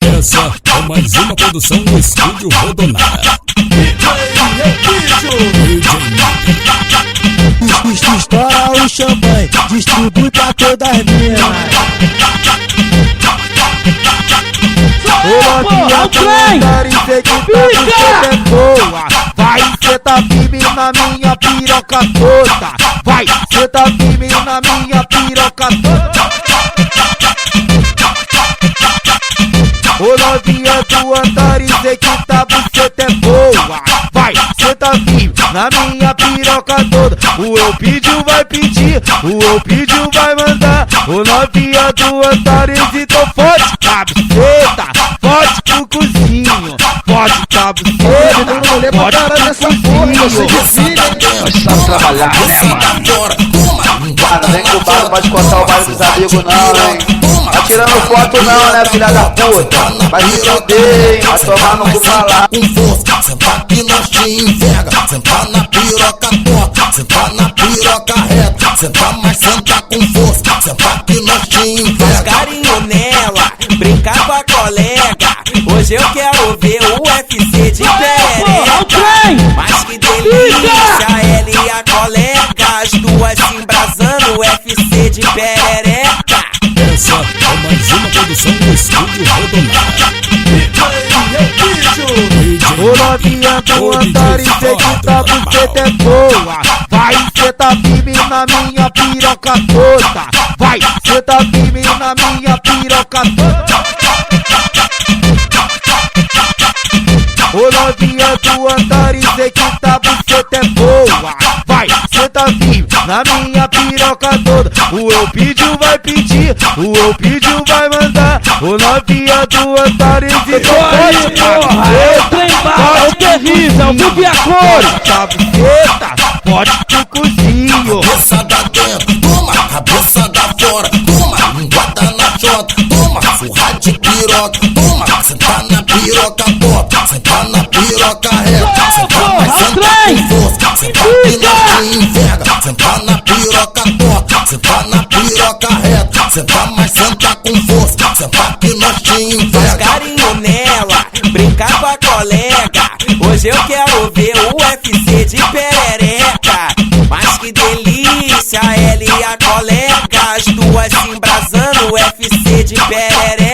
Essa é mais uma produção do Estúdio Rodonada. Estoura o champanhe, distribui pra todas as minas. Ô novinha, quero dizer que você é boa. Vai, cê tá firme na minha piroca toda. Vai, cê tá firme na minha piroca toda. Ô novinha do andar e sei que tá buceta é boa. Vai, cê tá firme na minha piroca toda. O eu pediu vai pedir, o eu pediu vai mandar. Ô novinha do andar e então fode cabeceta, fode pro cozinho, fode cabeceta, fode pro cozinho. Precisamos trabalhar, né, mano? Cara, vem com o bar, não pode contar o baile dos amigos não, hein? Tá tirando foto não, né, filha da puta? Vai se fuder, vai tomar no cu pra lá. Com força, senta que nós te enverga. Senta na piroca torta, senta na piroca reta. Senta, mas senta com força, senta que nós te enverga. Faz carinho nela, brincar com a colega. Hoje eu quero ver o UFC de perereca. Mas que delícia, ela e a colega, as duas se embrasando, UFC de perereca. Essa é mais uma produção do Estúdio Rodonada. Ô novinha do andar e sei que tá buceta é boa. Vai, cê tá firme na minha piroca toda. Vai, cê tá firme na minha piroca toda. Ô novinha do andar e sei que tá buceta é boa. Vai, cê tá firme na minha piroca toda. O eu pediu vai pedir, o eu pediu vai mandar. Ô novinha do andar e sei que pode É terrível, mude a cor. cabeceta, pode pro cozinho. Cabeça da dentro, toma, cabeça da fora. Toma, linguada na chota. Toma, surra de piroca. Toma, senta na piroca torta. Senta na piroca reta. Senta, mas senta com força. Senta que nós te enverga. Senta na piroca torta. Senta na piroca reta. Senta, mas senta com força. Senta que nós te Faz enverga. carinho nela, brincar com a colega. Hoje eu quero ver o UFC de perereca. Mas que delícia, ela e a colega, as duas se embrasando, UFC de perereca.